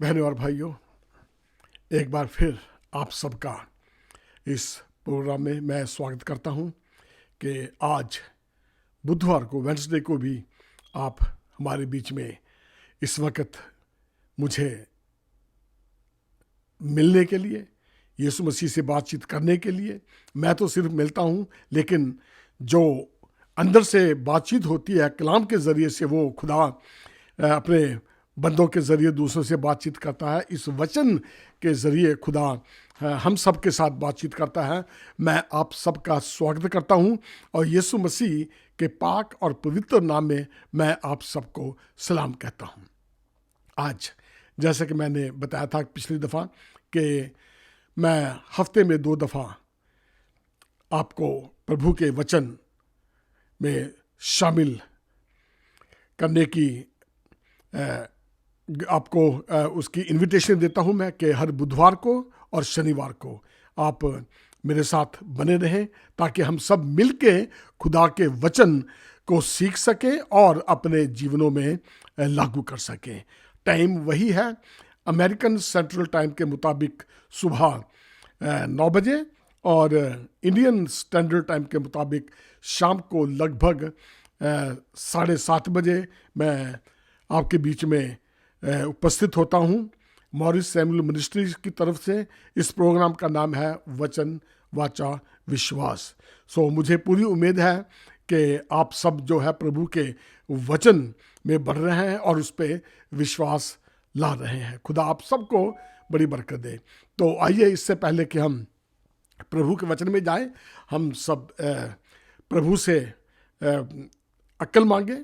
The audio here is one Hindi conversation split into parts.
बहनों और भाइयों, एक बार फिर आप सबका इस प्रोग्राम में मैं स्वागत करता हूं कि आज बुधवार को, वेंसडे को भी आप हमारे बीच में इस वक्त मुझे मिलने के लिए, यीशु मसीह से बातचीत करने के लिए। मैं तो सिर्फ मिलता हूं, लेकिन जो अंदर से बातचीत होती है कलाम के ज़रिए से, वो खुदा अपने बंदों के ज़रिए दूसरों से बातचीत करता है। इस वचन के ज़रिए खुदा हम सब के साथ बातचीत करता है। मैं आप सबका स्वागत करता हूं और यीशु मसीह के पाक और पवित्र नाम में मैं आप सबको सलाम कहता हूं। आज जैसे कि मैंने बताया था पिछली दफ़ा कि मैं हफ्ते में 2 दफ़ा आपको प्रभु के वचन में शामिल करने की आपको उसकी इनविटेशन देता हूं मैं कि हर बुधवार को और शनिवार को आप मेरे साथ बने रहें, ताकि हम सब मिलके खुदा के वचन को सीख सकें और अपने जीवनों में लागू कर सकें। टाइम वही है, अमेरिकन सेंट्रल टाइम के मुताबिक सुबह 9 बजे और इंडियन स्टैंडर्ड टाइम के मुताबिक शाम को लगभग 7:30 बजे मैं आपके बीच में उपस्थित होता हूँ। मॉरिस सैमुअल मिनिस्ट्रीज की तरफ से इस प्रोग्राम का नाम है वचन वाचा विश्वास। मुझे पूरी उम्मीद है कि आप सब जो है प्रभु के वचन में बढ़ रहे हैं और उस पर विश्वास ला रहे हैं। खुदा आप सबको बड़ी बरकत दे। तो आइए, इससे पहले कि हम प्रभु के वचन में जाएं, हम सब प्रभु से अक्ल मांगे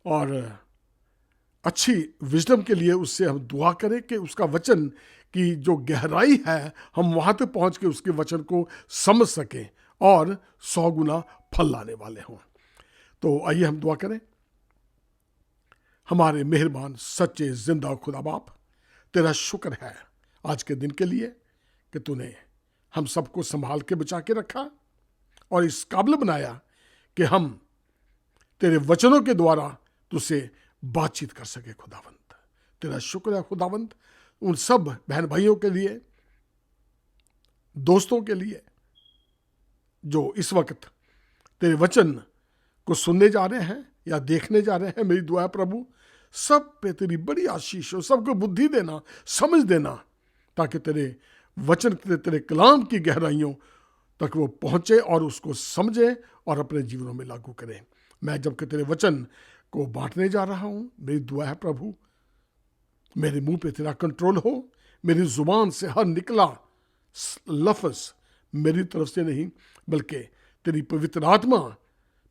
और अच्छी विजडम के लिए उससे हम दुआ करें कि उसका वचन की जो गहराई है, हम वहाँ तक पहुँच के उसके वचन को समझ सकें और 100 गुना फल लाने वाले हों। तो आइए हम दुआ करें। हमारे मेहरबान सच्चे जिंदा खुदा बाप, तेरा शुक्र है आज के दिन के लिए कि तूने हम सबको संभाल के बचा के रखा और इस काबिल बनाया कि हम तेरे वचनों के द्वारा तुझसे बातचीत कर सके। खुदावंत, तेरा शुक्र है खुदावंत, उन सब बहन भाइयों के लिए, दोस्तों के लिए जो इस वक्त तेरे वचन को सुनने जा रहे हैं या देखने जा रहे हैं। मेरी दुआ है प्रभु, सब पे तेरी बड़ी आशीष हो, सबको बुद्धि देना, समझ देना, ताकि तेरे वचन, तेरे कलाम की गहराइयों तक वो पहुँचे और उसको समझे और अपने जीवनों में लागू करें। मैं जबकि तेरे वचन को बांटने जा रहा हूं, मेरी दुआ है प्रभु, मेरे मुंह पे तेरा कंट्रोल हो, मेरी जुबान से हर निकला लफ्ज मेरी तरफ से नहीं बल्कि तेरी पवित्र आत्मा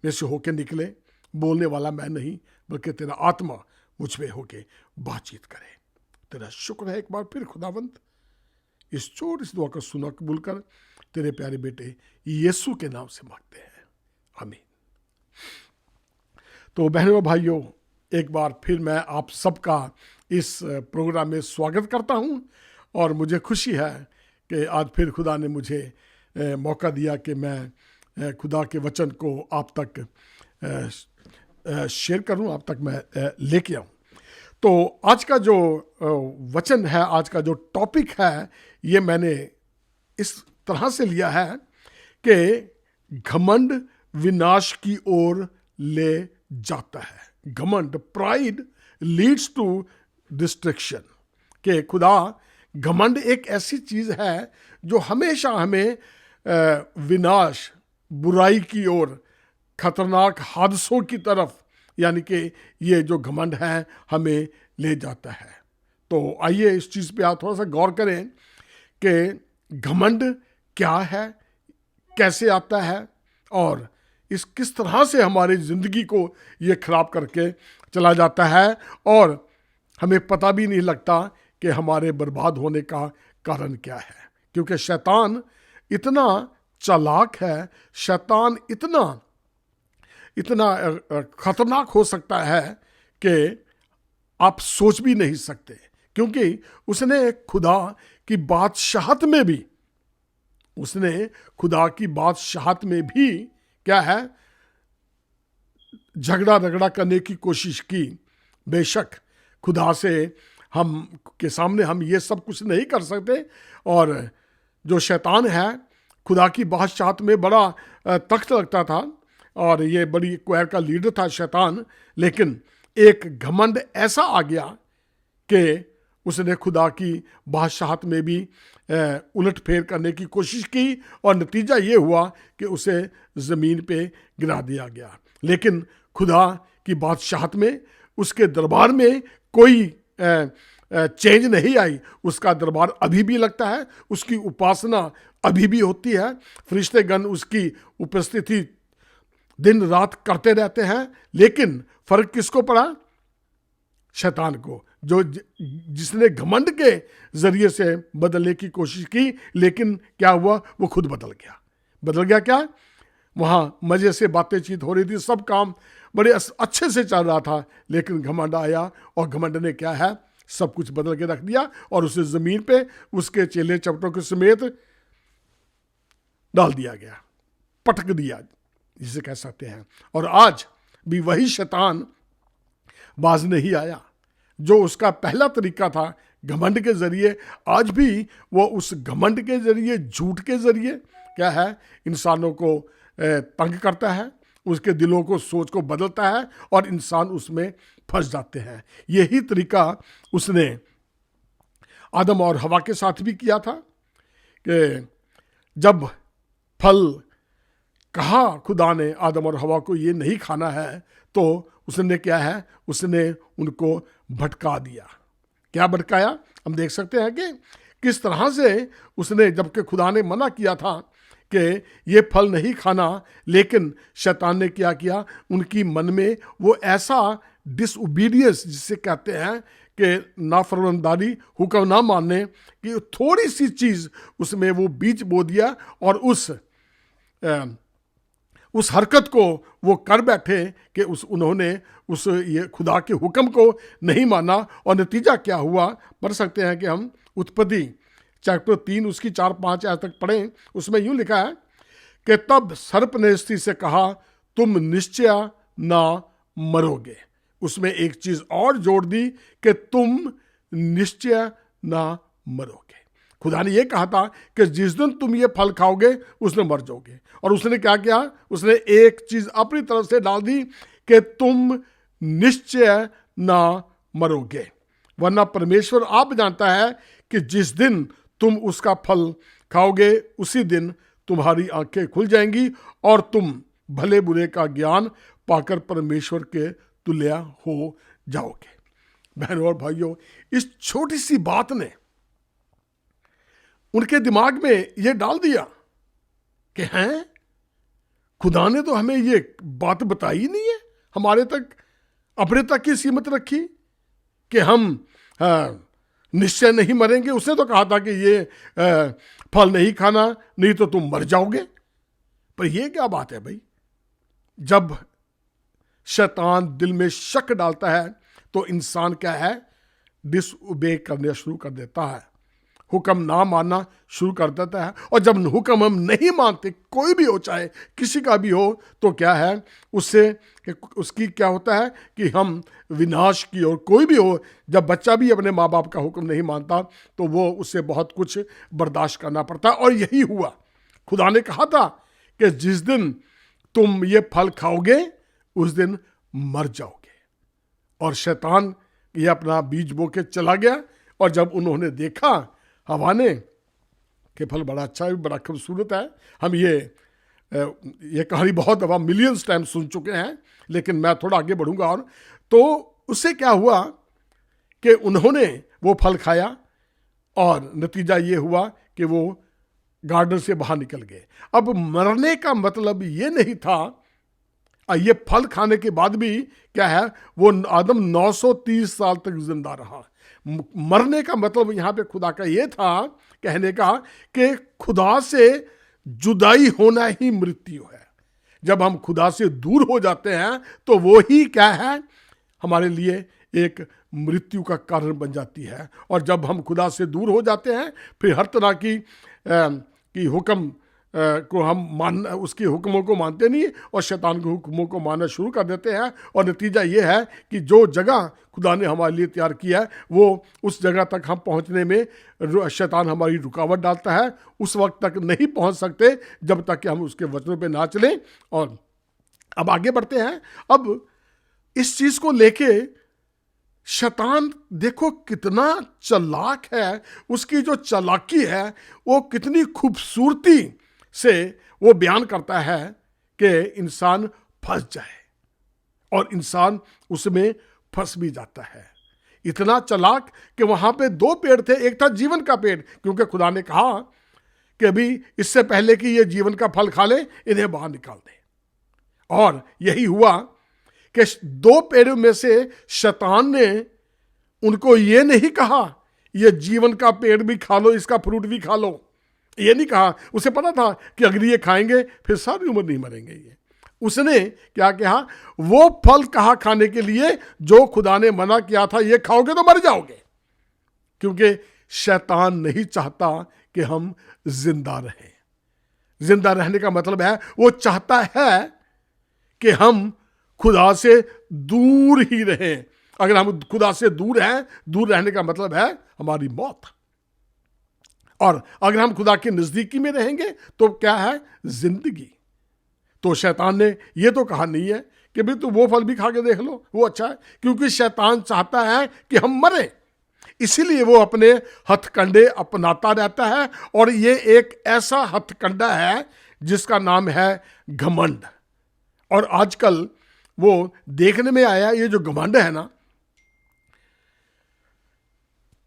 में से होके निकले। बोलने वाला मैं नहीं बल्कि तेरा आत्मा मुझ पे होके बातचीत करे। तेरा शुक्र है एक बार फिर खुदावंत, इस दुआ का सुना कबूल कर। तेरे प्यारे बेटे यीशु के नाम से मांगते हैं, आमीन। तो बहनों और भाइयों, एक बार फिर मैं आप सबका इस प्रोग्राम में स्वागत करता हूं और मुझे खुशी है कि आज फिर खुदा ने मुझे मौका दिया कि मैं खुदा के वचन को आप तक शेयर करूं, आप तक मैं लेके आऊं। तो आज का जो वचन है, आज का जो टॉपिक है, ये मैंने इस तरह से लिया है कि घमंड विनाश की ओर ले जाता है। घमंड, प्राइड लीड्स टू डिस्ट्रक्शन। कि खुदा, घमंड एक ऐसी चीज है जो हमेशा हमें विनाश, बुराई की ओर, खतरनाक हादसों की तरफ, यानी कि ये जो घमंड है हमें ले जाता है। तो आइए इस चीज पे आप थोड़ा सा गौर करें कि घमंड क्या है, कैसे आता है और इस किस तरह से हमारी ज़िंदगी को ये ख़राब करके चला जाता है और हमें पता भी नहीं लगता कि हमारे बर्बाद होने का कारण क्या है। क्योंकि शैतान इतना चालाक है, शैतान इतना खतरनाक हो सकता है कि आप सोच भी नहीं सकते। क्योंकि उसने खुदा की बादशाहत में भी, क्या है, झगड़ा रगड़ा करने की कोशिश की। बेशक खुदा से हम के सामने हम ये सब कुछ नहीं कर सकते। और जो शैतान है, खुदा की बादशाहत में बड़ा तख्त लगता था और ये बड़ी क्वायर का लीडर था शैतान, लेकिन एक घमंड ऐसा आ गया कि उसने खुदा की बादशाहत में भी उलट फेर करने की कोशिश की और नतीजा ये हुआ कि उसे ज़मीन पे गिरा दिया गया। लेकिन खुदा की बादशाहत में, उसके दरबार में कोई चेंज नहीं आई। उसका दरबार अभी भी लगता है, उसकी उपासना अभी भी होती है, फरिश्तेगण उसकी उपस्थिति दिन रात करते रहते हैं। लेकिन फर्क किसको पड़ा? शैतान को, जो जिसने घमंड के जरिए से बदलने की कोशिश की। लेकिन क्या हुआ? वो खुद बदल गया। बदल गया क्या? वहाँ मज़े से बातचीत हो रही थी, सब काम बड़े अच्छे से चल रहा था, लेकिन घमंड आया और घमंड ने क्या है, सब कुछ बदल के रख दिया और उसे ज़मीन पे उसके चेले चपटों के समेत डाल दिया गया, पटक दिया जिसे कह सकते हैं। और आज भी वही शैतान बाज नहीं आया। जो उसका पहला तरीका था घमंड के जरिए, आज भी वो उस घमंड के जरिए, झूठ के जरिए क्या है, इंसानों को तंग करता है, उसके दिलों को, सोच को बदलता है और इंसान उसमें फंस जाते हैं। यही तरीका उसने आदम और हवा के साथ भी किया था कि जब फल कहा खुदा ने आदम और हवा को ये नहीं खाना है, तो उसने क्या है, उसने उनको भटका दिया। क्या भटकाया? हम देख सकते हैं कि किस तरह से उसने, जबकि खुदा ने मना किया था कि ये फल नहीं खाना, लेकिन शैतान ने क्या किया, उनकी मन में वो ऐसा डिसओबीडियंस जिसे कहते हैं कि नाफरमानदारी, हुक्म ना मानने कि थोड़ी सी चीज़ उसमें वो बीज बो दिया और उस हरकत को वो कर बैठे कि उन्होंने उस ये खुदा के हुक्म को नहीं माना। और नतीजा क्या हुआ, पढ़ सकते हैं कि हम उत्पत्ति चैप्टर 3 उसकी 4-5 आयत तक पढ़ें। उसमें यूं लिखा है कि तब सर्प ने स्त्री से कहा, तुम निश्चय ना मरोगे। उसमें एक चीज और जोड़ दी कि तुम निश्चय ना मरोगे। खुदा ने यह कहा था कि जिस दिन तुम ये फल खाओगे उस दिन मर जाओगे। और उसने क्या किया? उसने एक चीज अपनी तरफ से डाल दी कि तुम निश्चय ना मरोगे, वरना परमेश्वर आप जानता है कि जिस दिन तुम उसका फल खाओगे उसी दिन तुम्हारी आंखें खुल जाएंगी और तुम भले बुरे का ज्ञान पाकर परमेश्वर के तुल्य हो जाओगे। बहनों और भाइयों, इस छोटी सी बात ने उनके दिमाग में यह डाल दिया कि हैं, खुदा ने तो हमें ये बात बताई नहीं है, हमारे तक, अपने तक ही सीमित रखी कि हम निश्चय नहीं मरेंगे। उसने तो कहा था कि ये फल नहीं खाना, नहीं तो तुम मर जाओगे। पर यह क्या बात है भाई? जब शैतान दिल में शक डालता है तो इंसान क्या है, डिसओबे करना शुरू कर देता है, हुक्म ना मानना शुरू कर देता है। और जब हुक्म हम नहीं मानते, कोई भी हो, चाहे किसी का भी हो, तो क्या है, उससे उसकी क्या होता है कि हम विनाश की ओर, कोई भी हो, जब बच्चा भी अपने माँ बाप का हुक्म नहीं मानता तो वो उससे बहुत कुछ बर्दाश्त करना पड़ता है। और यही हुआ। खुदा ने कहा था कि जिस दिन तुम ये फल खाओगे उस दिन मर जाओगे। और शैतान ये अपना बीज बो के चला गया। और जब उन्होंने देखा हवा ने कि फल बड़ा अच्छा है, बड़ा खूबसूरत है, हम ये कहानी बहुत दफ़ा मिलियंस टाइम सुन चुके हैं, लेकिन मैं थोड़ा आगे बढ़ूंगा। और तो उससे क्या हुआ कि उन्होंने वो फल खाया और नतीजा ये हुआ कि वो गार्डन से बाहर निकल गए। अब मरने का मतलब ये नहीं था। ये फल खाने के बाद भी क्या है, वो आदम 930 साल तक जिंदा रहा। मरने का मतलब यहाँ पे खुदा का ये था, कहने का कि खुदा से जुदाई होना ही मृत्यु है। जब हम खुदा से दूर हो जाते हैं तो वो ही क्या है, हमारे लिए एक मृत्यु का कारण बन जाती है। और जब हम खुदा से दूर हो जाते हैं, फिर हर तरह की हुक्म को हम मान उसके हुक्मों को मानते नहीं और शैतान के हुक्मों को मानना शुरू कर देते हैं, और नतीजा ये है कि जो जगह खुदा ने हमारे लिए तैयार किया है वो उस जगह तक हम पहुंचने में शैतान हमारी रुकावट डालता है। उस वक्त तक नहीं पहुंच सकते जब तक कि हम उसके वचनों पे ना चलें। और अब आगे बढ़ते हैं। अब इस चीज को लेके शैतान देखो कितना चालाक है, उसकी जो चालाकी है वो कितनी खूबसूरती से वो बयान करता है कि इंसान फंस जाए, और इंसान उसमें फंस भी जाता है। इतना चालाक कि वहां पे दो पेड़ थे, एक था जीवन का पेड़, क्योंकि खुदा ने कहा कि अभी इससे पहले कि ये जीवन का फल खा ले इन्हें बाहर निकाल दे। और यही हुआ कि दो पेड़ों में से शैतान ने उनको ये नहीं कहा ये जीवन का पेड़ भी खा लो, इसका फ्रूट भी खा लो, ये नहीं कहा। उसे पता था कि अगर ये खाएंगे फिर सारी उम्र नहीं मरेंगे ये। उसने क्या कहा, वो फल कहा खाने के लिए जो खुदा ने मना किया था, ये खाओगे तो मर जाओगे। क्योंकि शैतान नहीं चाहता कि हम जिंदा रहें। जिंदा रहने का मतलब है वो चाहता है कि हम खुदा से दूर ही रहें। अगर हम खुदा से दूर हैं, दूर रहने का मतलब है हमारी मौत। और अगर हम खुदा के नजदीकी में रहेंगे तो क्या है, जिंदगी। तो शैतान ने यह तो कहा नहीं है कि भाई तू वो फल भी खा के देख लो, वो अच्छा है, क्योंकि शैतान चाहता है कि हम मरें। इसीलिए वो अपने हथकंडे अपनाता रहता है, और ये एक ऐसा हथकंडा है जिसका नाम है घमंड। और आजकल वो देखने में आया, ये जो घमंड है ना,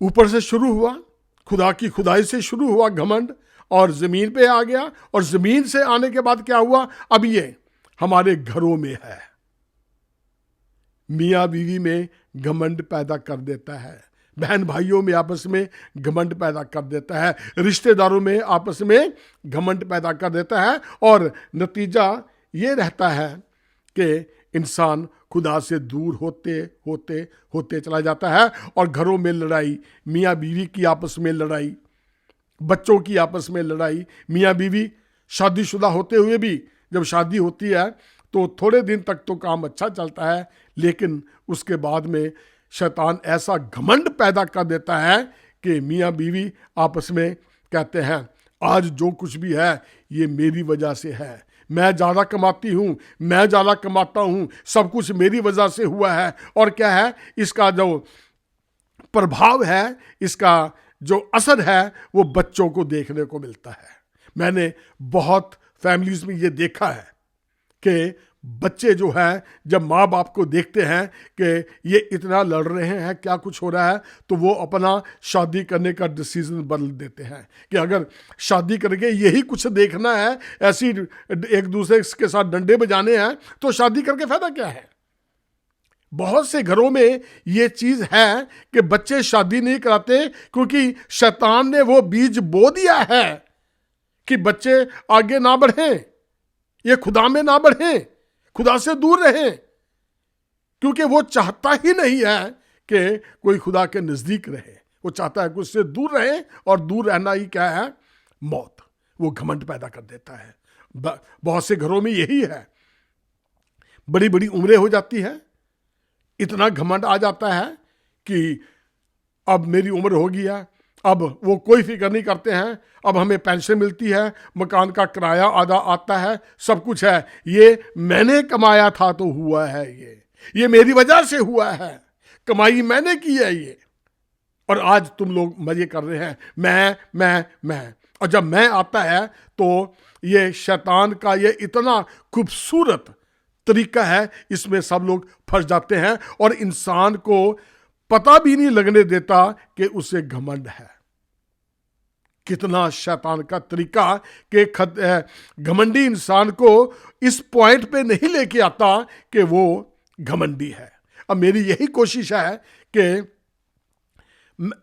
ऊपर से शुरू हुआ, खुदा की खुदाई से शुरू हुआ घमंड, और जमीन पे आ गया, और जमीन से आने के बाद क्या हुआ, अब ये हमारे घरों में है। मियां बीवी में घमंड पैदा कर देता है, बहन भाइयों में आपस में घमंड पैदा कर देता है, रिश्तेदारों में आपस में घमंड पैदा कर देता है। और नतीजा ये रहता है कि इंसान खुदा से दूर होते होते होते चला जाता है, और घरों में लड़ाई, मियाँ बीवी की आपस में लड़ाई, बच्चों की आपस में लड़ाई। मियाँ बीवी शादीशुदा होते हुए भी जब शादी होती है तो थोड़े दिन तक तो काम अच्छा चलता है, लेकिन उसके बाद में शैतान ऐसा घमंड पैदा कर देता है कि मियाँ बीवी आपस में कहते हैं आज जो कुछ भी है ये मेरी वजह से है, मैं ज़्यादा कमाती हूँ, मैं ज़्यादा कमाता हूँ, सब कुछ मेरी वजह से हुआ है। और क्या है, इसका जो प्रभाव है, इसका जो असर है वो बच्चों को देखने को मिलता है। मैंने बहुत फैमिलीज में ये देखा है कि बच्चे जो हैं जब माँ बाप को देखते हैं कि ये इतना लड़ रहे हैं, क्या कुछ हो रहा है, तो वो अपना शादी करने का डिसीजन बदल देते हैं कि अगर शादी करके यही कुछ देखना है, ऐसी एक दूसरे के साथ डंडे बजाने हैं, तो शादी करके फायदा क्या है। बहुत से घरों में ये चीज है कि बच्चे शादी नहीं कराते क्योंकि शैतान ने वो बीज बो दिया है कि बच्चे आगे ना बढ़ें, ये खुदा में ना बढ़ें, खुदा से दूर रहें, क्योंकि वो चाहता ही नहीं है कि कोई खुदा के नजदीक रहे। वो चाहता है कि उससे दूर रहे, और दूर रहना ही क्या है, मौत। वो घमंड पैदा कर देता है। बहुत से घरों में यही है, बड़ी बड़ी उम्रें हो जाती है, इतना घमंड आ जाता है कि अब मेरी उम्र हो गई है, अब वो कोई फिक्र नहीं करते हैं, अब हमें पेंशन मिलती है, मकान का किराया आधा आता है, सब कुछ है, ये मैंने कमाया था तो हुआ है, ये मेरी वजह से हुआ है, कमाई मैंने की है ये, और आज तुम लोग मजे कर रहे हैं, मैं। और जब मैं आता है तो ये शैतान का ये इतना खूबसूरत तरीका है, इसमें सब लोग फंस जाते हैं, और इंसान को पता भी नहीं लगने देता कि उसे घमंड है। कितना शैतान का तरीका कि घमंडी इंसान को इस पॉइंट पे नहीं लेके आता कि वो घमंडी है। अब मेरी यही कोशिश है कि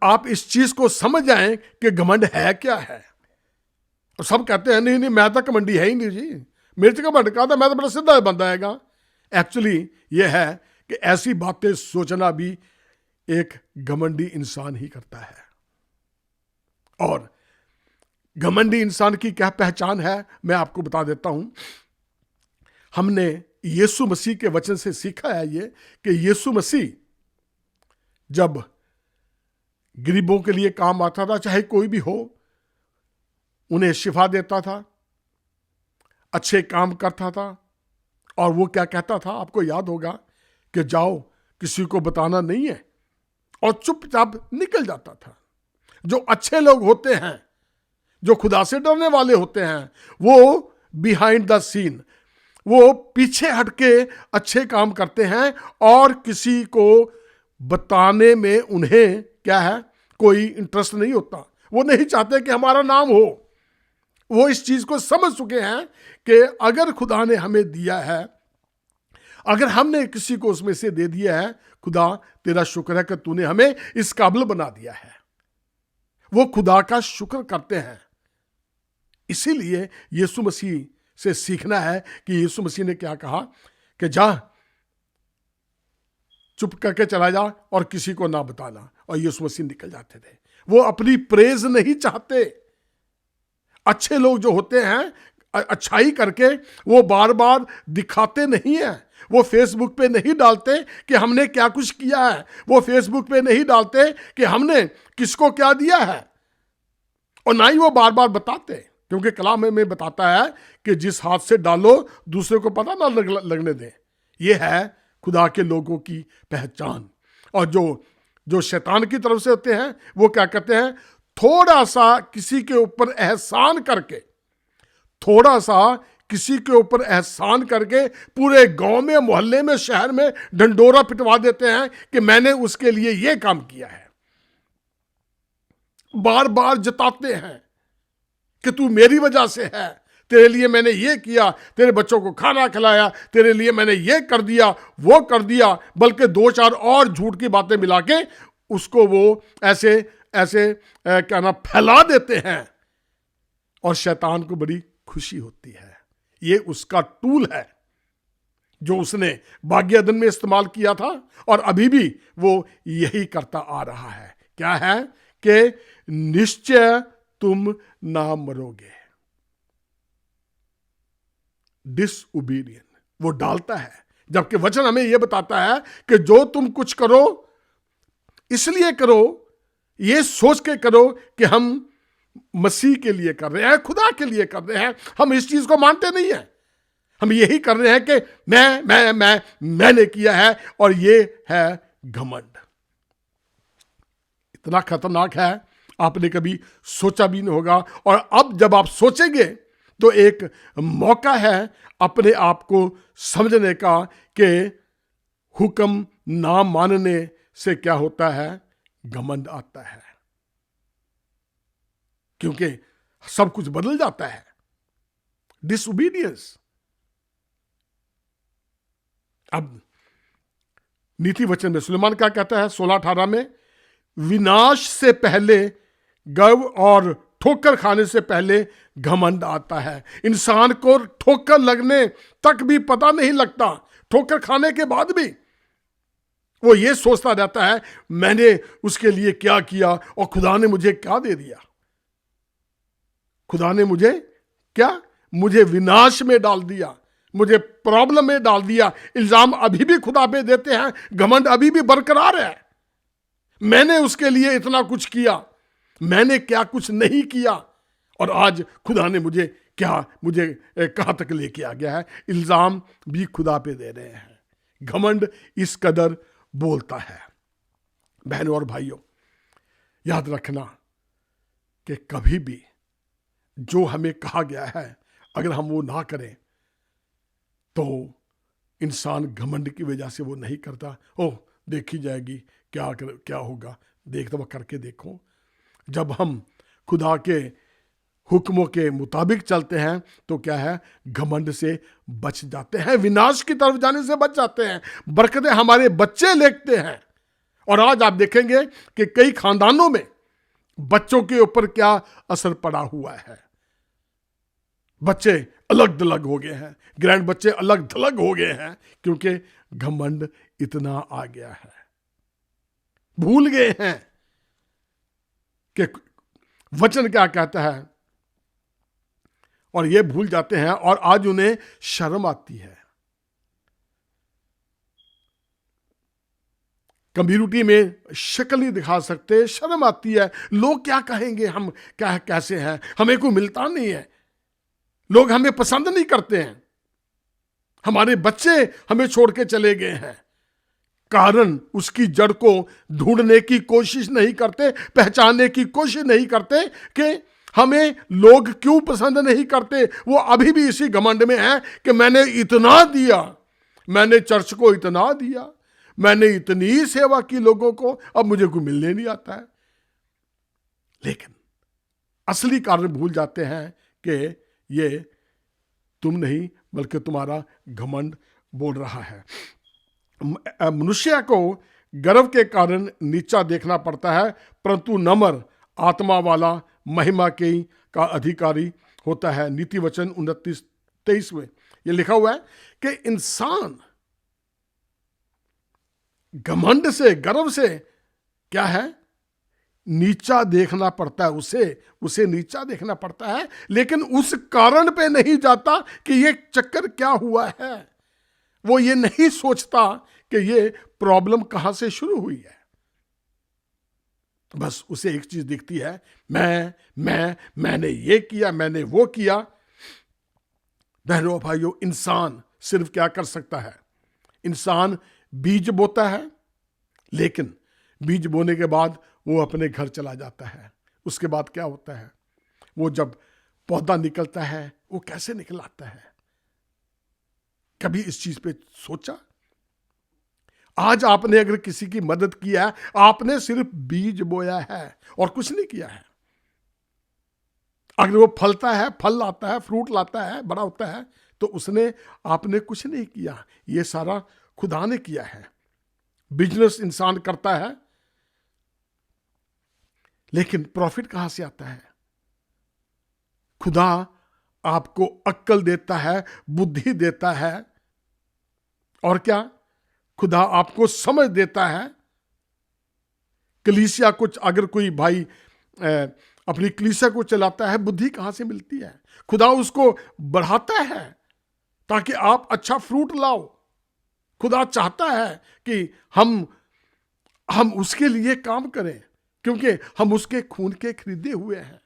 आप इस चीज को समझ जाएं कि घमंड है क्या है। और सब कहते हैं नहीं मैं तो घमंडी है ही नहीं जी, मेरे से घमंड कहा था, मैं तो बड़ा सीधा बंदा हैगा। एक्चुअली ये है कि ऐसी बातें सोचना भी एक घमंडी इंसान ही करता है। और घमंडी इंसान की क्या पहचान है, मैं आपको बता देता हूं। हमने यीशु मसीह के वचन से सीखा है ये कि यीशु मसीह जब गरीबों के लिए काम आता था, चाहे कोई भी हो, उन्हें शिफा देता था, अच्छे काम करता था, और वो क्या कहता था, आपको याद होगा कि जाओ किसी को बताना नहीं है, और चुपचाप निकल जाता था। जो अच्छे लोग होते हैं, जो खुदा से डरने वाले होते हैं, वो बिहाइंड द सीन, वो पीछे हटके अच्छे काम करते हैं, और किसी को बताने में उन्हें क्या है, कोई इंटरेस्ट नहीं होता। वो नहीं चाहते कि हमारा नाम हो। वो इस चीज को समझ चुके हैं कि अगर खुदा ने हमें दिया है, अगर हमने किसी को उसमें से दे दिया है, खुदा तेरा शुक्र है कि तूने हमें इस काबिल बना दिया है। वो खुदा का शुक्र करते हैं। इसीलिए यीशु मसीह से सीखना है कि यीशु मसीह ने क्या कहा कि जा, चुप करके चला जा और किसी को ना बताना, और यीशु मसीह निकल जाते थे। वो अपनी प्रेज नहीं चाहते। अच्छे लोग जो होते हैं, अच्छाई करके वो बार बार दिखाते नहीं है। वो फेसबुक पे नहीं डालते कि हमने क्या कुछ किया है। वो फेसबुक पे नहीं डालते कि हमने किसको क्या दिया है, और ना ही वो बार बार बताते, क्योंकि कलाम में बताता है कि जिस हाथ से डालो दूसरे को पता ना लगने दें। ये है खुदा के लोगों की पहचान। और जो शैतान की तरफ से होते हैं, वो क्या करते हैं, थोड़ा सा किसी के ऊपर एहसान करके, थोड़ा सा किसी के ऊपर एहसान करके पूरे गांव में, मोहल्ले में, शहर में ढंडोरा पिटवा देते हैं कि मैंने उसके लिए ये काम किया है। बार बार जताते हैं कि तू मेरी वजह से है, तेरे लिए मैंने ये किया, तेरे बच्चों को खाना खिलाया, तेरे लिए मैंने ये कर दिया, वो कर दिया, बल्कि दो चार और झूठ की बातें मिला के उसको वो ऐसे ऐसे क्या ना फैला देते हैं, और शैतान को बड़ी खुशी होती है। ये उसका टूल है जो उसने बाग्यदन में इस्तेमाल किया था, और अभी भी वो यही करता आ रहा है। क्या है कि निश्चय तुम ना मरोगे। डिसओबीडियंट वो डालता है, जबकि वचन हमें यह बताता है कि जो तुम कुछ करो इसलिए करो, ये सोच के करो कि हम मसीह के लिए कर रहे हैं, खुदा के लिए कर रहे हैं। हम इस चीज को मानते नहीं है। हम यही कर रहे हैं कि मैंने किया है, और ये है घमंड। इतना खतरनाक है, आपने कभी सोचा भी नहीं होगा। और अब जब आप सोचेंगे तो एक मौका है अपने आप को समझने का कि हुक्म ना मानने से क्या होता है, घमंड आता है। क्योंकि सब कुछ बदल जाता है। डिसओबीडियंस। अब नीति वचन में सुलेमान क्या कहता है, 16:18 में, विनाश से पहले गर्व और ठोकर खाने से पहले घमंड आता है। इंसान को ठोकर लगने तक भी पता नहीं लगता, ठोकर खाने के बाद भी वो ये सोचता रहता है मैंने उसके लिए क्या किया और खुदा ने मुझे क्या दे दिया। खुदा ने मुझे क्या, मुझे विनाश में डाल दिया, मुझे प्रॉब्लम में डाल दिया। इल्जाम अभी भी खुदा पे देते हैं, घमंड अभी भी बरकरार है। मैंने उसके लिए इतना कुछ किया, मैंने क्या कुछ नहीं किया, और आज खुदा ने मुझे कहां तक लेके आ गया है। इल्जाम भी खुदा पे दे रहे हैं। घमंड इस कदर बोलता है। बहनों और भाइयों, याद रखना कि कभी भी जो हमें कहा गया है अगर हम वो ना करें तो इंसान घमंड की वजह से वो नहीं करता। ओह देखी जाएगी क्या होगा, देख दफा करके देखो। जब हम खुदा के हुक्मों के मुताबिक चलते हैं तो क्या है, घमंड से बच जाते हैं, विनाश की तरफ जाने से बच जाते हैं। बरकतें हमारे बच्चे लेते हैं। और आज आप देखेंगे कि कई खानदानों में बच्चों के ऊपर क्या असर पड़ा हुआ है। बच्चे अलग थलग हो गए हैं, ग्रैंड बच्चे अलग थलग हो गए हैं, क्योंकि घमंड इतना आ गया है। भूल गए हैं कि वचन क्या कहता है और ये भूल जाते हैं और आज उन्हें शर्म आती है। कम्युनिटी में शक्ल नहीं दिखा सकते, शर्म आती है। लोग क्या कहेंगे, हम क्या कैसे हैं, हमें कोई मिलता नहीं है, लोग हमें पसंद नहीं करते हैं, हमारे बच्चे हमें छोड़ के चले गए हैं। कारण उसकी जड़ को ढूंढने की कोशिश नहीं करते, पहचानने की कोशिश नहीं करते कि हमें लोग क्यों पसंद नहीं करते। वो अभी भी इसी घमंड में है कि मैंने इतना दिया, मैंने चर्च को इतना दिया, मैंने इतनी सेवा की लोगों को, अब मुझे कोई मिलने नहीं आता है। लेकिन असली कारण भूल जाते हैं कि ये तुम नहीं बल्कि तुम्हारा घमंड बोल रहा है। मनुष्य को गर्व के कारण नीचा देखना पड़ता है, परंतु नम्र आत्मा वाला महिमा के का अधिकारी होता है। नीति वचन 29:23 में यह लिखा हुआ है कि इंसान घमंड से, गर्व से क्या है, नीचा देखना पड़ता है, उसे नीचा देखना पड़ता है, लेकिन उस कारण पे नहीं जाता कि ये चक्कर क्या हुआ है। वो ये नहीं सोचता कि ये प्रॉब्लम कहां से शुरू हुई है। बस उसे एक चीज दिखती है, मैंने ये किया, मैंने वो किया। बहनों भाइयों, इंसान सिर्फ क्या कर सकता है, इंसान बीज बोता है, लेकिन बीज बोने के बाद वो अपने घर चला जाता है। उसके बाद क्या होता है, वो जब पौधा निकलता है वो कैसे निकल आता है। कभी इस चीज पे सोचा? आज आपने अगर किसी की मदद किया है, आपने सिर्फ बीज बोया है और कुछ नहीं किया है। अगर वो फलता है, फल लाता है, फ्रूट लाता है, बड़ा होता है, तो उसने, आपने कुछ नहीं किया, ये सारा खुदा ने किया है। बिजनेस इंसान करता है, लेकिन प्रॉफिट कहां से आता है? खुदा आपको अक्ल देता है, बुद्धि देता है, और क्या, खुदा आपको समझ देता है। कलीसिया कुछ, अगर कोई भाई अपनी कलीसिया को चलाता है, बुद्धि कहां से मिलती है? खुदा उसको बढ़ाता है ताकि आप अच्छा फ्रूट लाओ। खुदा चाहता है कि हम उसके लिए काम करें, क्योंकि हम उसके खून के खरीदे हुए हैं।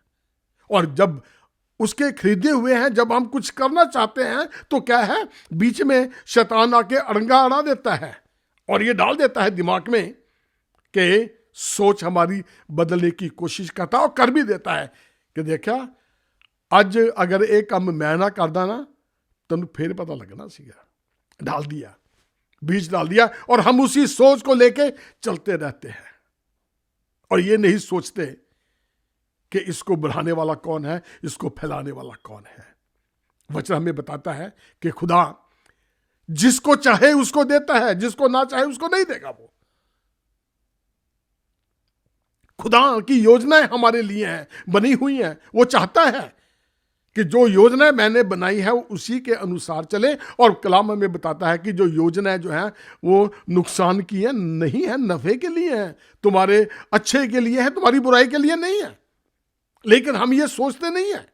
और जब उसके खरीदे हुए हैं, जब हम कुछ करना चाहते हैं, तो क्या है, बीच में शैतान आके अड़ंगा अड़ा देता है और ये डाल देता है दिमाग में कि सोच हमारी बदलने की कोशिश करता है, और कर भी देता है कि देखा, आज अगर एक काम मैं ना करदा ना, तेन फिर पता लगना सीगा। डाल दिया, बीज डाल दिया, और हम उसी सोच को लेके चलते रहते हैं और ये नहीं सोचते कि इसको बढ़ाने वाला कौन है, इसको फैलाने वाला कौन है। वचन हमें बताता है कि खुदा जिसको चाहे उसको देता है, जिसको ना चाहे उसको नहीं देगा। वो खुदा की योजनाएं हमारे लिए हैं, बनी हुई हैं। वो चाहता है कि जो योजनाएं मैंने बनाई है वो उसी के अनुसार चले, और कलाम हमें बताता है कि जो योजनाएं जो हैं वो नुकसान की है नहीं है, नफे के लिए है, तुम्हारे अच्छे के लिए है, तुम्हारी बुराई के लिए नहीं है। लेकिन हम ये सोचते नहीं है,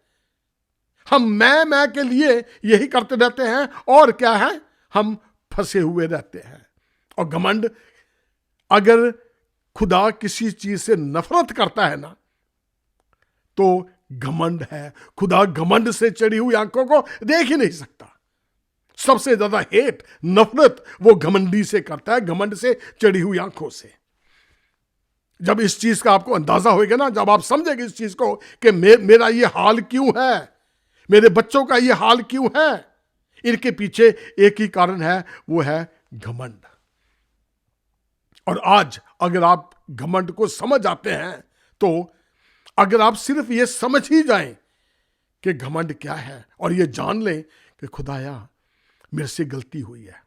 हम मैं के लिए यही करते रहते हैं, और क्या है, हम फंसे हुए रहते हैं। और घमंड, अगर खुदा किसी चीज से नफरत करता है ना, तो घमंड है। खुदा घमंड से चढ़ी हुई आंखों को देख ही नहीं सकता। सबसे ज्यादा हेट, नफरत वो घमंडी से करता है, घमंड से चढ़ी हुई आंखों से। जब इस चीज का आपको अंदाजा होगा ना, जब आप समझेंगे इस चीज को कि मेरा ये हाल क्यों है, मेरे बच्चों का ये हाल क्यों है, इनके पीछे एक ही कारण है, वो है घमंड। और आज अगर आप घमंड को समझ आते हैं, तो अगर आप सिर्फ ये समझ ही जाएं कि घमंड क्या है, और ये जान लें कि खुदाया मेरे से गलती हुई है,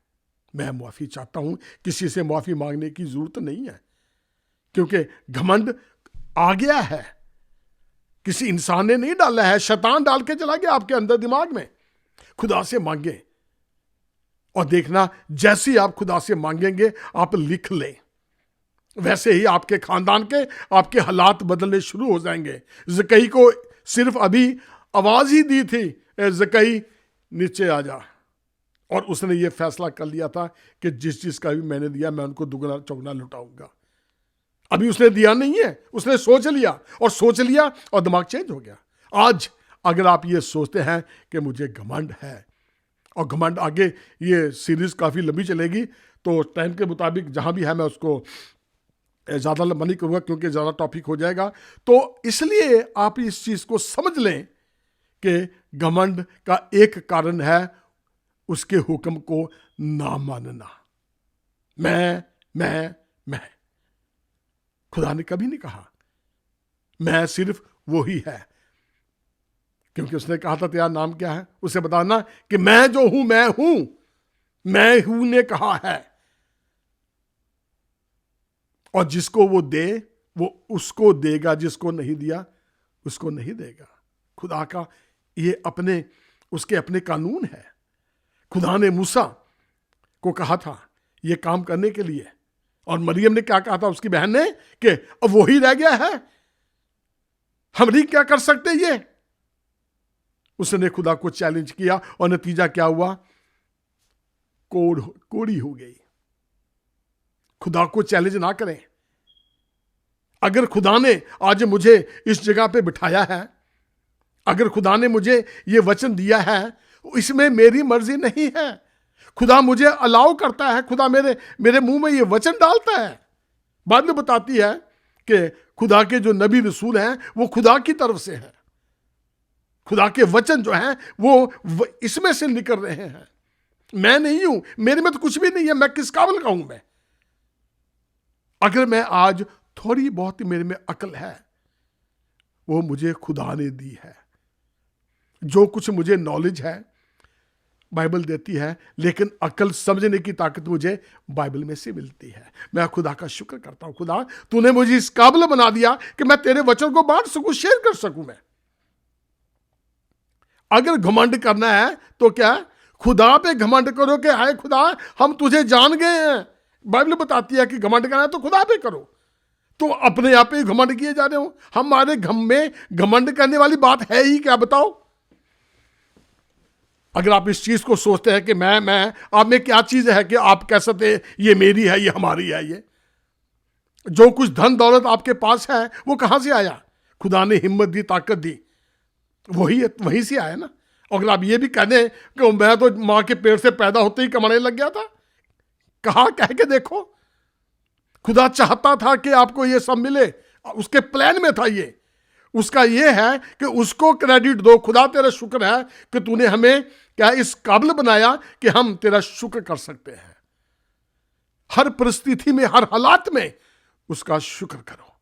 मैं माफी चाहता हूं, किसी से माफी मांगने की जरूरत नहीं है, क्योंकि घमंड आ गया है, किसी इंसान ने नहीं डाला है, शैतान डाल के चला गया आपके अंदर दिमाग में। खुदा से मांगे, और देखना जैसे ही आप खुदा से मांगेंगे, आप लिख लें, वैसे ही आपके खानदान के, आपके हालात बदलने शुरू हो जाएंगे। ज़कई को सिर्फ अभी आवाज ही दी थी, ज़कई नीचे आ जा। और उसने ये फैसला कर लिया था कि जिस चीज का भी मैंने दिया मैं उनको दुगना चौगुना लुटाऊंगा। अभी उसने दिया नहीं है, उसने सोच लिया, और सोच लिया और दिमाग चेंज हो गया। आज अगर आप ये सोचते हैं कि मुझे घमंड है, और घमंड आगे ये सीरीज काफी लंबी चलेगी, तो टाइम के मुताबिक जहां भी है मैं उसको ज़्यादा लंबा नहीं करूँगा क्योंकि ज़्यादा टॉपिक हो जाएगा। तो इसलिए आप इस चीज़ को समझ लें कि घमंड का एक कारण है उसके हुक्म को ना मानना। मैं खुदा ने कभी नहीं कहा मैं सिर्फ वो ही है, क्योंकि उसने कहा था तेरा नाम क्या है, उसे बताना कि मैं जो हूं मैं हूं ने कहा है। और जिसको वो दे वो उसको देगा, जिसको नहीं दिया उसको नहीं देगा। खुदा का ये उसके अपने कानून है। खुदा ने मूसा को कहा था ये काम करने के लिए, और मरियम ने क्या कहा था उसकी बहन ने कि अब वही रह गया है, हम नहीं क्या कर सकते ये। उसने खुदा को चैलेंज किया और नतीजा क्या हुआ, कोड़ी हो गई। खुदा को चैलेंज ना करें। अगर खुदा ने आज मुझे इस जगह पे बिठाया है, अगर खुदा ने मुझे ये वचन दिया है, इसमें मेरी मर्जी नहीं है। खुदा मुझे अलाउ करता है, खुदा मेरे मुंह में ये वचन डालता है। बाइबल बताती है कि खुदा के जो नबी रसूल हैं वो खुदा की तरफ से हैं। खुदा के वचन जो हैं वो इसमें से निकल रहे हैं। मैं नहीं हूं, मेरे में तो कुछ भी नहीं है, मैं किस काबिल का हूं मैं। अगर मैं आज थोड़ी बहुत मेरे में अकल है वो मुझे खुदा ने दी है। जो कुछ मुझे नॉलेज है बाइबल देती है, लेकिन अकल समझने की ताकत मुझे बाइबल में से मिलती है। मैं खुदा का शुक्र करता हूं, खुदा तूने मुझे इस काबिल बना दिया कि मैं तेरे वचन को बांट सकूं, शेयर कर सकूं। मैं अगर घमंड करना है तो क्या खुदा पे घमंड करो कि हाय खुदा हम तुझे जान गए हैं। बाइबल बताती है कि घमंड करना है तो खुदा पे करो। तो अपने आप पे घमंड किए जा रहे हो। हमारे घम में घमंड करने वाली बात है ही क्या, बताओ। अगर आप इस चीज को सोचते हैं कि मैं आप में क्या चीज है कि आप कह सकते ये मेरी है, ये हमारी है। ये जो कुछ धन दौलत आपके पास है वो कहां से आया? खुदा ने हिम्मत दी, ताकत दी, वहीं से आया ना। अगर आप ये भी कह दें कि मैं तो मां के पेट से पैदा होते ही कमाने लग गया था, कहा कह के देखो। खुदा चाहता था कि आपको ये सब मिले, उसके प्लान में था ये। उसका ये है कि उसको क्रेडिट दो, खुदा तेरा शुक्र है कि तूने हमें क्या इस काबिल बनाया कि हम तेरा शुक्र कर सकते हैं। हर परिस्थिति में, हर हालात में उसका शुक्र करो,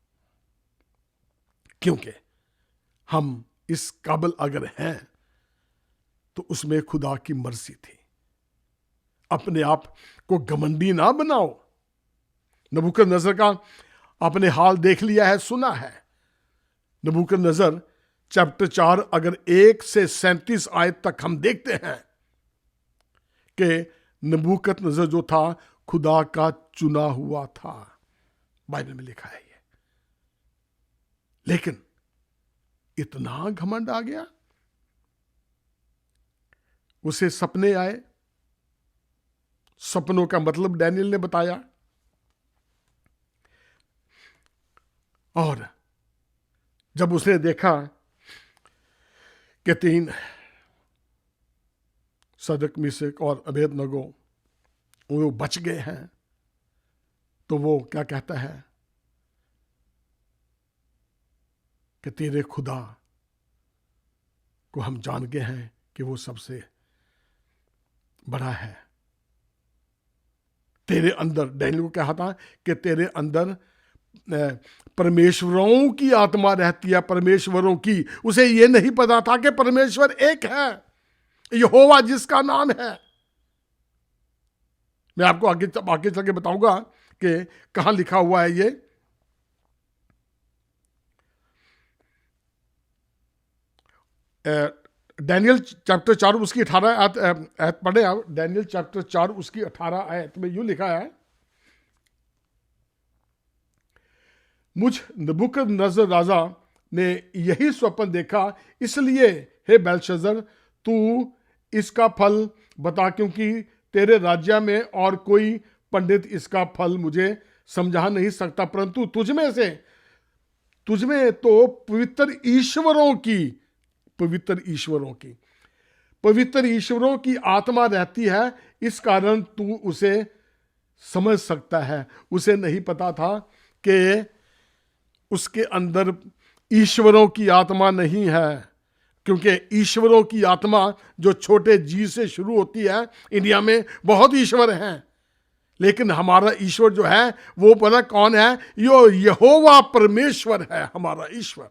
क्योंकि हम इस काबिल अगर हैं तो उसमें खुदा की मर्जी थी। अपने आप को घमंडी ना बनाओ। नबूकदनेस्सर का आपने हाल देख लिया है, सुना है। नबूकदनेस्सर चैप्टर 4 अगर 1 से 37 आयत तक हम देखते हैं कि नबूकदनेस्सर जो था खुदा का चुना हुआ था, बाइबल में लिखा है ये। लेकिन इतना घमंड आ गया, उसे सपने आए। सपनों का मतलब डैनियल ने बताया, और जब उसने देखा कि 3 सदक, मिशक और अबेदनगो वो बच गए हैं, तो वो क्या कहता है कि तेरे खुदा को हम जान गए हैं कि वो सबसे बड़ा है। तेरे अंदर, डैनियल को कहा था कि तेरे अंदर परमेश्वरों की आत्मा रहती है, परमेश्वरों की। उसे यह नहीं पता था कि परमेश्वर एक है, यहोवा जिसका नाम है। मैं आपको आगे चल के बताऊंगा कि कहां लिखा हुआ है ये। डैनियल चैप्टर 4 उसकी 18 आयत पढ़े आप। डैनियल चैप्टर 4 उसकी 18 आयत में यूं लिखा है, मुझ नबूकदनेस्सर राजा ने यही स्वप्न देखा, इसलिए हे बेलशस्सर तू इसका फल बता, क्योंकि तेरे राज्य में और कोई पंडित इसका फल मुझे समझा नहीं सकता, परंतु तुझमें तो पवित्र ईश्वरों की आत्मा रहती है, इस कारण तू उसे समझ सकता है। उसे नहीं पता था कि उसके अंदर ईश्वरों की आत्मा नहीं है, क्योंकि ईश्वरों की आत्मा जो छोटे जी से शुरू होती है, इंडिया में बहुत ईश्वर हैं, लेकिन हमारा ईश्वर जो है वो पता कौन है? यो यहोवा परमेश्वर है हमारा ईश्वर।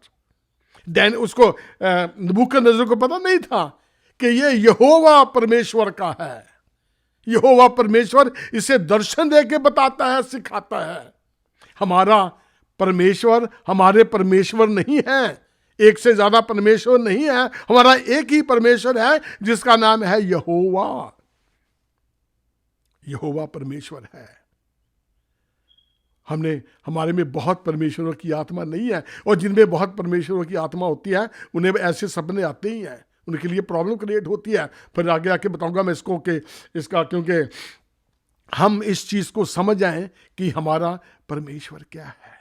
दैन उसको नबूकदनेस्सर को पता नहीं था कि ये यहोवा परमेश्वर का है। यहोवा परमेश्वर इसे दर्शन दे के बताता है, सिखाता है। हमारा परमेश्वर हमारे परमेश्वर नहीं है, एक से ज्यादा परमेश्वर नहीं है, हमारा एक ही परमेश्वर है जिसका नाम है यहोवा। यहोवा परमेश्वर है। हमारे में बहुत परमेश्वरों की आत्मा नहीं है, और जिनमें बहुत परमेश्वरों की आत्मा होती है उन्हें ऐसे सपने आते ही हैं, उनके लिए प्रॉब्लम क्रिएट होती है। फिर आगे आके बताऊंगा मैं इसको कि इसका, क्योंकि हम इस चीज को समझ जाएं कि हमारा परमेश्वर क्या है,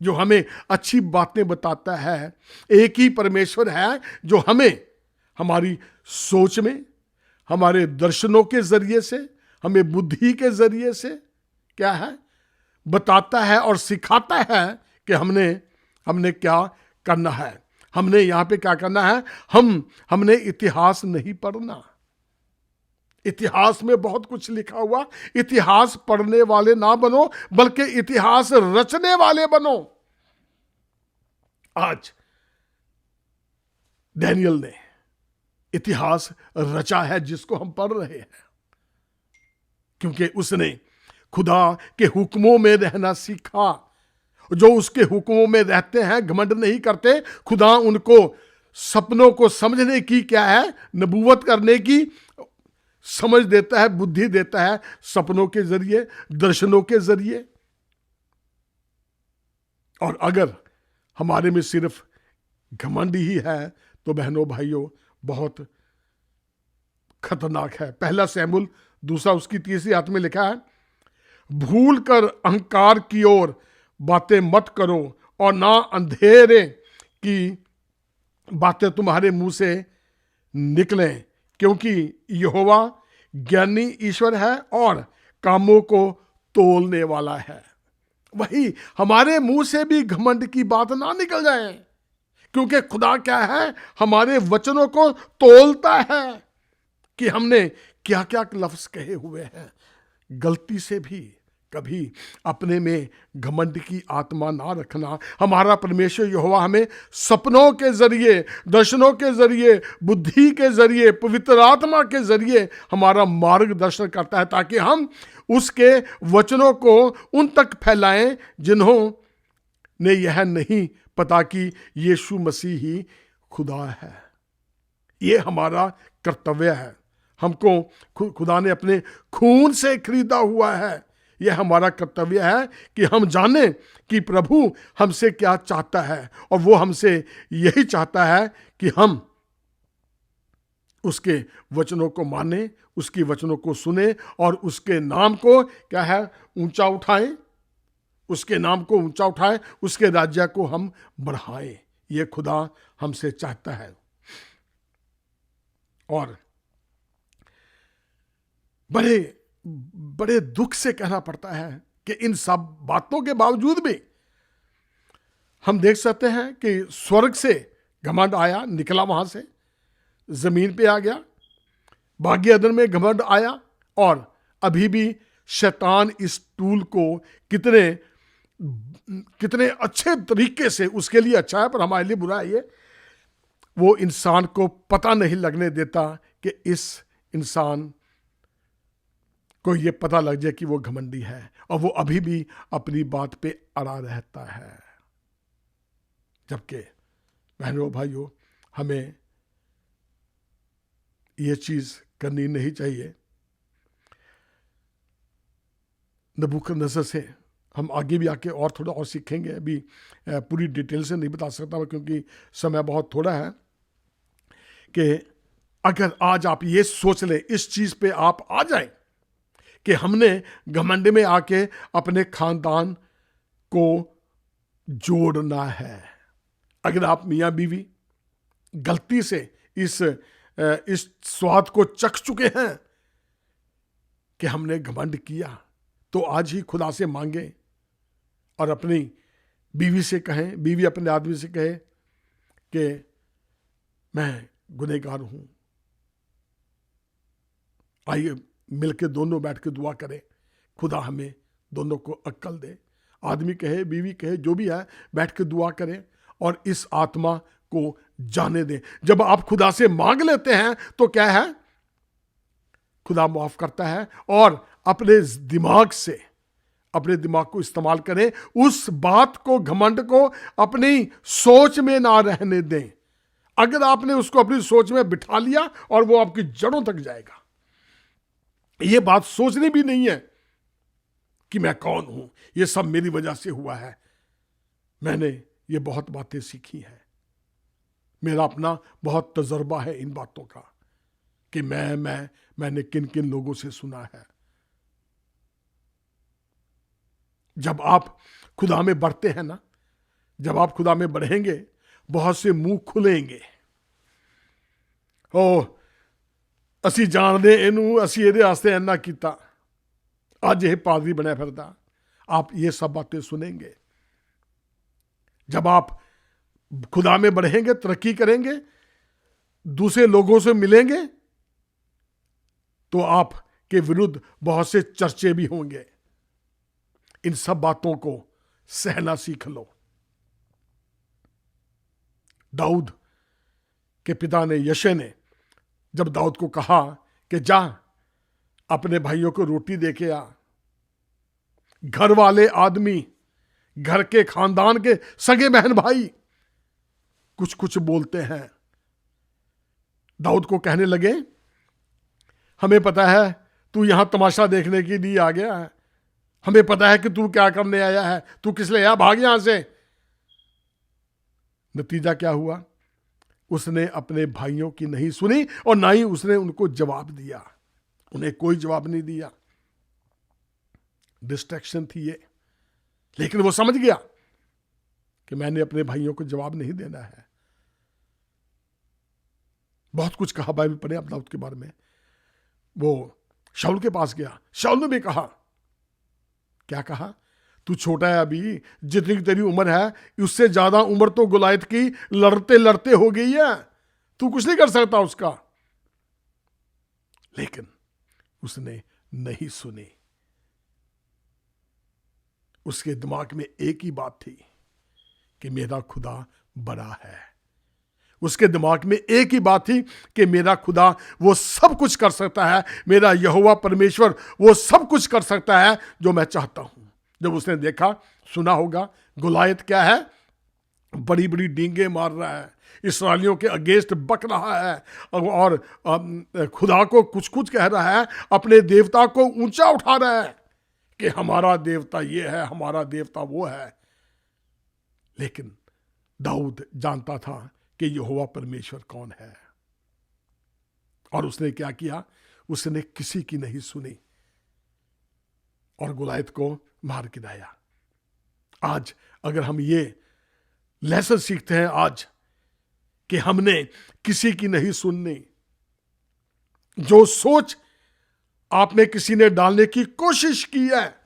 जो हमें अच्छी बातें बताता है। एक ही परमेश्वर है जो हमें हमारी सोच में, हमारे दर्शनों के जरिए से, हमें बुद्धि के जरिए से क्या है बताता है और सिखाता है कि हमने क्या करना है। हमने यहां पे क्या करना है? हमने इतिहास नहीं पढ़ना। इतिहास में बहुत कुछ लिखा हुआ, इतिहास पढ़ने वाले ना बनो, बल्कि इतिहास रचने वाले बनो। आज डैनियल ने इतिहास रचा है जिसको हम पढ़ रहे हैं, क्योंकि उसने खुदा के हुक्मों में रहना सीखा। जो उसके हुक्मों में रहते हैं घमंड नहीं करते। खुदा उनको सपनों को समझने की क्या है, नबूवत करने की समझ देता है, बुद्धि देता है, सपनों के जरिए, दर्शनों के जरिए। और अगर हमारे में सिर्फ घमंड ही है तो बहनों भाइयों बहुत खतरनाक है। पहला शमूएल 2 उसकी 3 आयत में लिखा है, भूल कर अहंकार की ओर बातें मत करो, और ना अंधेरे की बातें तुम्हारे मुंह से निकलें, क्योंकि यहोवा ज्ञानी ईश्वर है और कामों को तोलने वाला है। वही हमारे मुंह से भी घमंड की बात ना निकल जाए, क्योंकि खुदा क्या है, हमारे वचनों को तोलता है कि हमने क्या क्या लफ्ज कहे हुए हैं। गलती से भी कभी अपने में घमंड की आत्मा ना रखना। हमारा परमेश्वर यहोवा हमें सपनों के जरिए, दर्शनों के जरिए, बुद्धि के जरिए, पवित्र आत्मा के जरिए हमारा मार्गदर्शन करता है, ताकि हम उसके वचनों को उन तक फैलाएं जिन्होंने यह नहीं पता कि यीशु मसीह ही खुदा है। ये हमारा कर्तव्य है। हमको खुदा ने अपने खून से खरीदा हुआ है। यह हमारा कर्तव्य है कि हम जाने कि प्रभु हमसे क्या चाहता है, और वो हमसे यही चाहता है कि हम उसके वचनों को माने, उसकी वचनों को सुने, और उसके नाम को क्या है ऊंचा उठाएं, उसके नाम को ऊंचा उठाएं, उसके राज्य को हम बढ़ाएं। ये खुदा हमसे चाहता है। और बड़े बड़े दुख से कहना पड़ता है कि इन सब बातों के बावजूद भी हम देख सकते हैं कि स्वर्ग से घमंड आया, निकला वहां से, जमीन पे आ गया। भाग्य अदन में घमंड आया, और अभी भी शैतान इस टूल को कितने अच्छे तरीके से, उसके लिए अच्छा है पर हमारे लिए बुरा है, ये वो इंसान को पता नहीं लगने देता कि इस इंसान को ये पता लग जाए कि वो घमंडी है, और वो अभी भी अपनी बात पे अड़ा रहता है। जबकि बहनों भाइयों, हमें ये चीज करनी नहीं चाहिए। नबूकदनेस्सर से हम आगे भी आके और थोड़ा और सीखेंगे। अभी पूरी डिटेल से नहीं बता सकता मैं, क्योंकि समय बहुत थोड़ा है, कि अगर आज आप ये सोच लें, इस चीज पे आप आ जाएं कि हमने घमंड में आके अपने खानदान को जोड़ना है। अगर आप मियां बीवी गलती से इस स्वाद को चख चुके हैं कि हमने घमंड किया, तो आज ही खुदा से मांगे और अपनी बीवी से कहें, बीवी अपने आदमी से कहे कि मैं गुनहगार हूं, आइए मिलके दोनों बैठ के दुआ करें, खुदा हमें दोनों को अक्ल दे। आदमी कहे, बीवी कहे, जो भी है, बैठ के दुआ करें और इस आत्मा को जाने दें। जब आप खुदा से मांग लेते हैं तो क्या है, खुदा माफ करता है। और अपने दिमाग को इस्तेमाल करें, उस बात को, घमंड को अपनी सोच में ना रहने दें। अगर आपने उसको अपनी सोच में बिठा लिया और वो आपकी जड़ों तक जाएगा। ये बात सोचनी भी नहीं है कि मैं कौन हूं, ये सब मेरी वजह से हुआ है, मैंने ये बहुत बातें सीखी हैं, मेरा अपना बहुत तजर्बा है इन बातों का कि मैंने किन किन लोगों से सुना है। जब आप खुदा में बढ़ते हैं ना, जब आप खुदा में बढ़ेंगे, बहुत से मुंह खुलेंगे। ओ असी जानते इनू, असी ਇਹਦੇ वास्ते इन्ना किया, आज यह पादरी बनया फिरदा। आप ये सब बातें सुनेंगे। जब आप खुदा में बढ़ेंगे, तरक्की करेंगे, दूसरे लोगों से मिलेंगे, तो आपके विरुद्ध बहुत से चर्चे भी होंगे। इन सब बातों को सहना सीख लो। दाऊद के पिता ने, यशे ने, जब दाऊद को कहा कि जा अपने भाइयों को रोटी दे के आ, घर वाले आदमी, घर के खानदान के सगे बहन भाई कुछ कुछ बोलते हैं। दाऊद को कहने लगे, हमें पता है तू यहां तमाशा देखने के लिए आ गया है, हमें पता है कि तू क्या करने आया है, तू किस लिए आया, भाग यहां से। नतीजा क्या हुआ, उसने अपने भाइयों की नहीं सुनी और ना ही उसने उनको जवाब दिया। उन्हें कोई जवाब नहीं दिया। डिस्ट्रैक्शन थी ये, लेकिन वो समझ गया कि मैंने अपने भाइयों को जवाब नहीं देना है। बहुत कुछ कहा बाइबल पढ़े आप दाऊद के बारे में। वो शाऊल के पास गया, शाऊल ने भी कहा, क्या कहा, तू छोटा है अभी, जितनी तेरी उम्र है उससे ज्यादा उम्र तो गुलायत की लड़ते लड़ते हो गई है, तू कुछ नहीं कर सकता उसका। लेकिन उसने नहीं सुनी। उसके दिमाग में एक ही बात थी कि मेरा खुदा बड़ा है। उसके दिमाग में एक ही बात थी कि मेरा खुदा वो सब कुछ कर सकता है, मेरा यहोवा परमेश्वर वो सब कुछ कर सकता है जो मैं चाहता हूं। जब उसने देखा, सुना होगा, गुलायत क्या है, बड़ी बड़ी डींगे मार रहा है, इस्राएलियों के अगेंस्ट बक रहा है और खुदा को कुछ कुछ कह रहा है, अपने देवता को ऊंचा उठा रहा है कि हमारा देवता ये है, हमारा देवता वो है। लेकिन दाऊद जानता था कि यहोवा परमेश्वर कौन है। और उसने क्या किया, उसने किसी की नहीं सुनी और गुलायत को मार गिराया। आज अगर हम ये लेसन सीखते हैं आज कि हमने किसी की नहीं सुननी, जो सोच आप में किसी ने डालने की कोशिश की है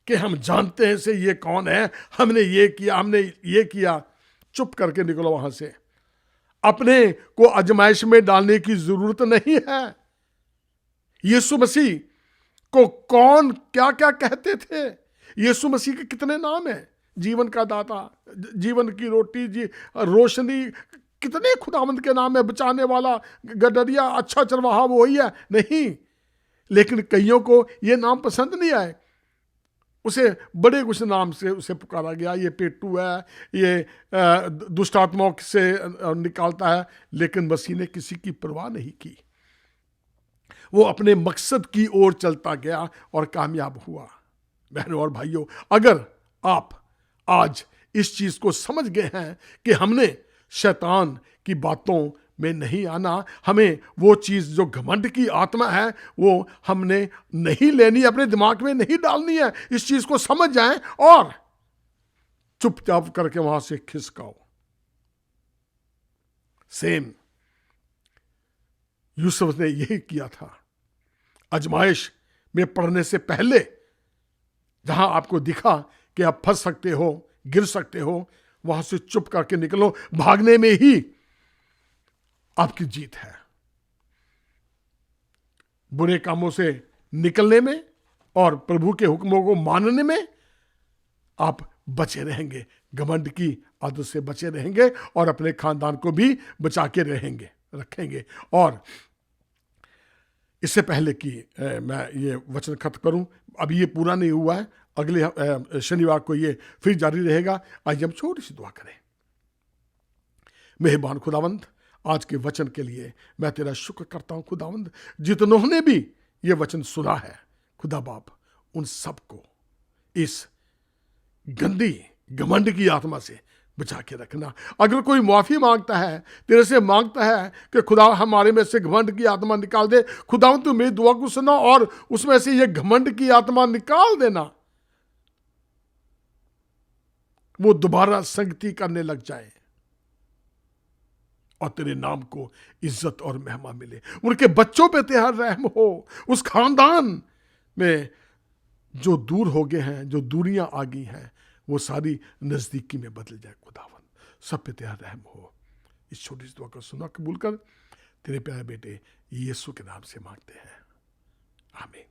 कि हम जानते हैं से ये कौन है, हमने ये किया, हमने ये किया, चुप करके निकलो वहां से। अपने को आजमाइश में डालने की जरूरत नहीं है। यीशु मसीह को कौन क्या क्या कहते थे, यीशु मसीह के कितने नाम हैं, जीवन का दाता, जीवन की रोटी, रोशनी, कितने खुदावंद के नाम है, बचाने वाला, गडरिया, अच्छा चरवाहा वो ही है। नहीं, लेकिन कईयों को ये नाम पसंद नहीं आए, उसे बड़े कुछ नाम से उसे पुकारा गया, ये पेटू है, ये दुष्ट आत्माओं से निकालता है। लेकिन मसीह ने किसी की परवाह नहीं की, वो अपने मकसद की ओर चलता गया और कामयाब हुआ। बहनों और भाइयों, अगर आप आज इस चीज को समझ गए हैं कि हमने शैतान की बातों में नहीं आना। हमें वो चीज़ जो घमंड की आत्मा है वो हमने नहीं लेनी, अपने दिमाग में नहीं डालनी है। इस चीज़ को समझ जाएं और चुपचाप करके वहां से खिसकाओ। सेम यूसुफ ने यही किया था। आजमाइश में पढ़ने से पहले जहां आपको दिखा कि आप फंस सकते हो, गिर सकते हो, वहां से चुप करके निकलो। भागने में ही आपकी जीत है। बुरे कामों से निकलने में और प्रभु के हुक्मों को मानने में आप बचे रहेंगे, घमंड की आदत से बचे रहेंगे और अपने खानदान को भी बचा के रखेंगे। और इससे पहले कि मैं ये वचन खत्म करूं, अभी ये पूरा नहीं हुआ है, अगले शनिवार को ये फिर जारी रहेगा। आज हम छोटी सी दुआ करें। मेहरबान खुदावंद, आज के वचन के लिए मैं तेरा शुक्र करता हूं खुदावंद। जितनों ने भी ये वचन सुना है खुदा बाप, उन सबको इस गंदी घमंड की आत्मा से बचा के रखना। अगर कोई माफी मांगता है, तेरे से मांगता है कि खुदा हमारे में से घमंड की आत्मा निकाल दे, खुदा तू मेरी दुआ को सुना और उसमें से ये घमंड की आत्मा निकाल देना, वो दोबारा संगति करने लग जाए और तेरे नाम को इज्जत और महिमा मिले। उनके बच्चों पे तेरा रहम हो। उस खानदान में जो दूर हो गए हैं, जो दूरियां आ गई हैं, वो सारी नजदीकी में बदल जाए खुदावन। सब पे तेरा रहम हो। इस छोटी सी दुआ को सुना कबूल कर। तेरे प्यारे बेटे यीशु के नाम से मांगते हैं, आमीन।